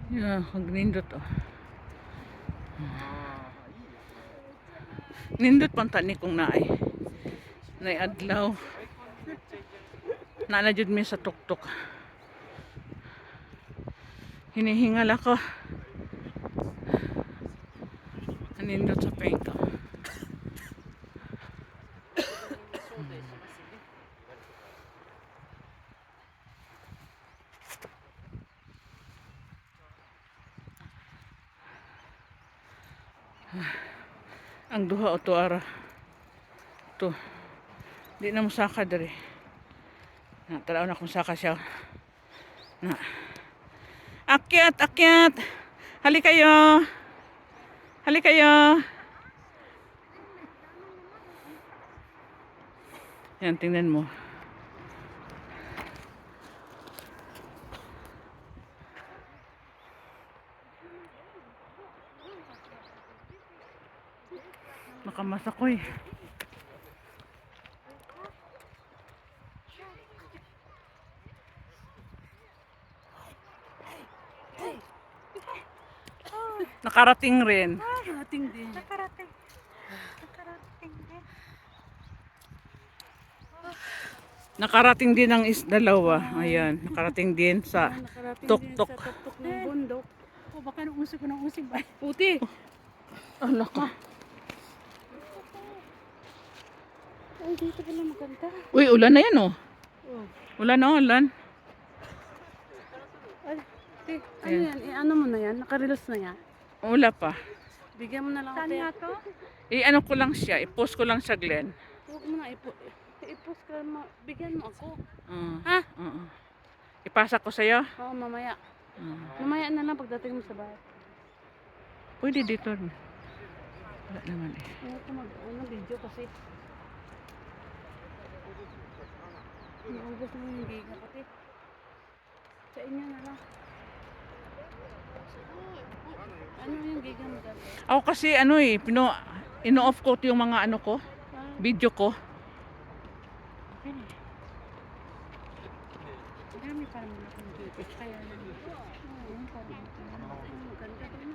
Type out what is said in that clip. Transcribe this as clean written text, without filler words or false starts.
Yeah, nindot oh. Nindot panta ni kung naay. Nay adlaw. Naala jud mi sa tuktok. Hinihingal ako. Nindot sa pengko. Ang duha o to ara. To. Di na mo saka diri. Na tanaw na kung saka siya. Na. Akyat, akyat. Hali kayo. Hali kayo. Yan, tingnan mo. Nakamas ako eh. Nakarating rin. Nakarating din. Nakarating. Nakarating din. Nakarating din ang dalawa. Ayan, nakarating din sa tuktok. Sa tuktok ng bundok. O baka nung usig ko ng usig ba? Puti. Ala ka. Ay, dito pala maganda. Uy, ulan na yan oh. Oh. Ulan na, ulan. Ay, ano yan? Ano mo na yan? Nakarelos na yan? Wala pa. Bigyan mo na lang ako. Saan nga to? I-ano ko lang siya, i-post ko lang sa Glenn. Huwag mo na i-post ka mo. Bigyan mo ako. Ha? Ipasa ko sa'yo? Oo, mamaya. Mamaya na lang pagdating mo sa bahay. Pwede dito. Wala naman eh. Ano ko video kasi. Naubos mo yung giga pati. Sa inyo na lang. Ano yung giga mo dati? Ako kasi ano eh, ino-off ko yung mga ano ko, video ko. Dami pa naman akong giga. Kaya lang. Oo, parang maganda din.